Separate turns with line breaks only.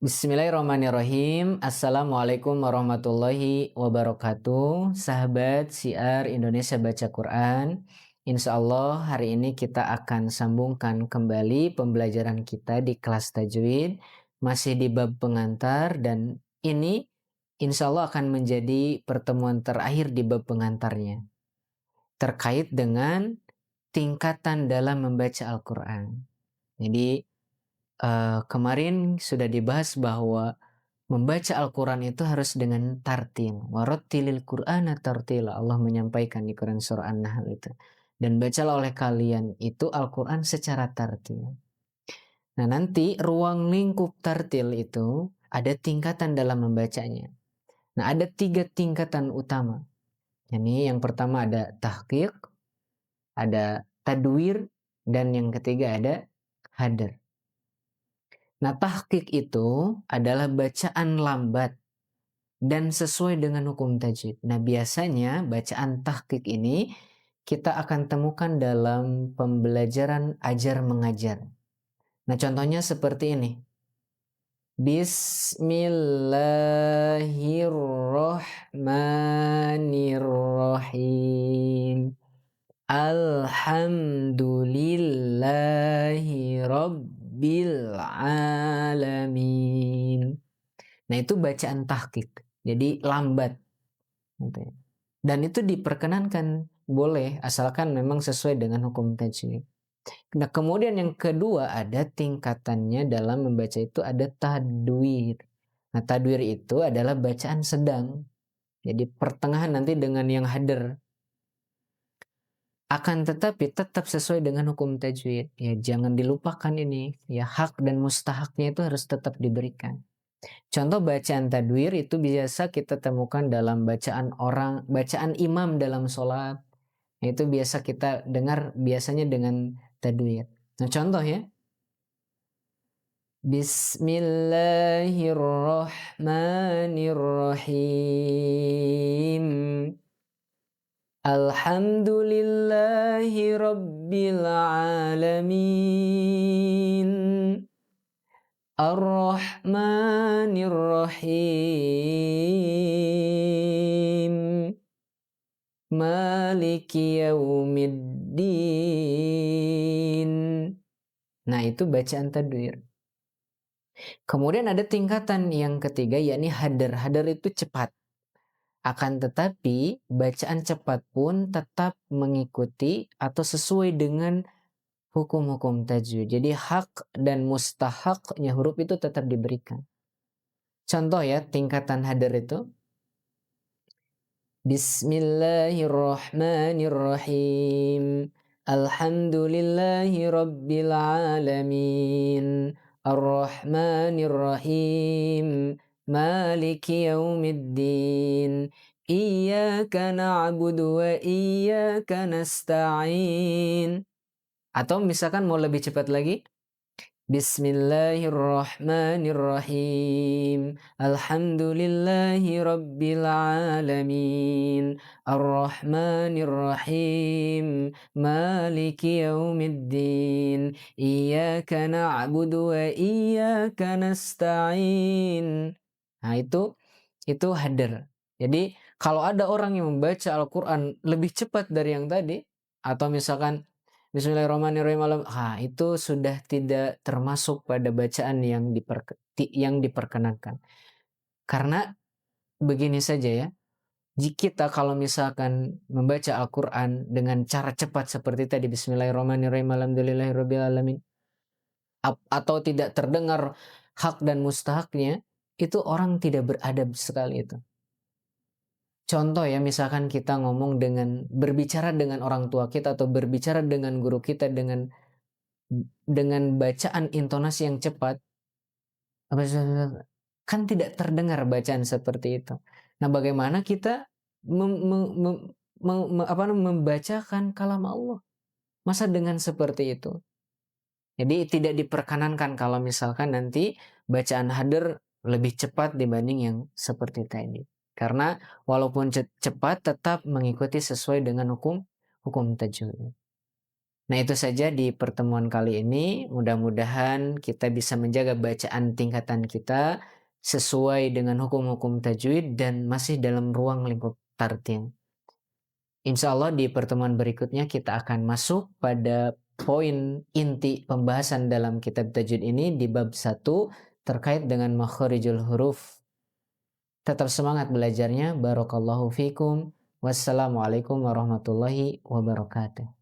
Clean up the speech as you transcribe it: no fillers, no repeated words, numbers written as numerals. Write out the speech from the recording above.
Bismillahirrahmanirrahim. Assalamualaikum warahmatullahi wabarakatuh. Sahabat Syiar Indonesia Baca Quran. Insya Allah hari ini kita akan sambungkan kembali pembelajaran kita di kelas tajwid. Masih di bab pengantar dan ini insya Allah akan menjadi pertemuan terakhir di bab pengantarnya. Terkait dengan tingkatan dalam membaca Al-Quran. Jadi kemarin sudah dibahas bahwa membaca Al-Quran itu harus dengan tartil. Warattilil Qur'ana tartila. Allah menyampaikan di Quran surah An-Nahl itu. Dan bacalah oleh kalian itu Al-Quran secara tartil. Nah nanti ruang lingkup tartil itu ada tingkatan dalam membacanya. Nah ada 3 tingkatan utama. Ini yang pertama ada tahqiq, ada tadwir, dan yang ketiga ada hadar. Nah, tahqiq itu adalah bacaan lambat dan sesuai dengan hukum tajwid. Nah, biasanya bacaan tahqiq ini kita akan temukan dalam pembelajaran ajar mengajar. Nah, contohnya seperti ini. Bismillahirrahmanirrahim. Alhamdulillahi Rabbil Alamin. Nah itu bacaan tahqiq. Jadi lambat. Gitu ya. Dan itu diperkenankan. Boleh asalkan memang sesuai dengan hukum tajwid. Nah kemudian yang kedua ada tingkatannya dalam membaca itu ada tadwir. Nah tadwir itu adalah bacaan sedang. Jadi pertengahan nanti dengan yang hadar. Akan tetapi tetap sesuai dengan hukum tajwid. Ya, jangan dilupakan ini. Ya, hak dan mustahaknya itu harus tetap diberikan. Contoh bacaan tadwir itu biasa kita temukan dalam bacaan imam dalam sholat. Itu biasa kita dengar biasanya dengan tadwir. Nah, contoh ya. Bismillahirrahmanirrahim. Alhamdulillahi Rabbil Alamin. Ar-Rahmanir Rahim. Maliki Yaumiddin. Nah, itu bacaan tadwir. Kemudian ada tingkatan yang ketiga, yakni hadar. Hadar itu cepat. Akan tetapi, bacaan cepat pun tetap mengikuti atau sesuai dengan hukum-hukum tajwid. Jadi hak dan mustahaknya huruf itu tetap diberikan. Contoh ya, tingkatan hadar itu. Bismillahirrahmanirrahim. Alhamdulillahi Rabbil Alamin. Ar-Rahmanir-Rahim. Maliki Yaumiddin. Iyyaka na'budu wa iyyaka nasta'in. Atau misalkan mau lebih cepat lagi. Bismillahirrahmanirrahim. Alhamdulillahi Rabbil Alamin. Ar-Rahmanirrahim. Maliki Yaumiddin. Iyyaka na'budu wa iyyaka nasta'in. Nah itu hadar. Jadi kalau ada orang yang membaca Al-Quran lebih cepat dari yang tadi, atau misalkan Bismillahirrahmanirrahim. Itu sudah tidak termasuk pada bacaan yang diperkenankan. Karena begini saja ya, jika kita kalau misalkan membaca Al-Quran dengan cara cepat seperti tadi, Bismillahirrahmanirrahim, Alhamdulillahirabbil alamin, atau tidak terdengar hak dan mustahaknya, itu orang tidak beradab sekali itu. Contoh ya, misalkan kita berbicara dengan orang tua kita atau berbicara dengan guru kita dengan bacaan intonasi yang cepat, kan tidak terdengar bacaan seperti itu. Nah, bagaimana kita membacakan kalam Allah? Masa dengan seperti itu? Jadi tidak diperkenankan kalau misalkan nanti bacaan hadar lebih cepat dibanding yang seperti tadi. Karena walaupun cepat tetap mengikuti sesuai dengan hukum tajwid. Nah, itu saja di pertemuan kali ini. Mudah-mudahan kita bisa menjaga bacaan tingkatan kita sesuai dengan hukum-hukum tajwid dan masih dalam ruang lingkup tartil. Insya Allah di pertemuan berikutnya kita akan masuk pada poin inti pembahasan dalam kitab tajwid ini di bab 1 terkait dengan makharijul huruf. Tetap semangat belajarnya. Barakallahu fikum. Wassalamualaikum warahmatullahi wabarakatuh.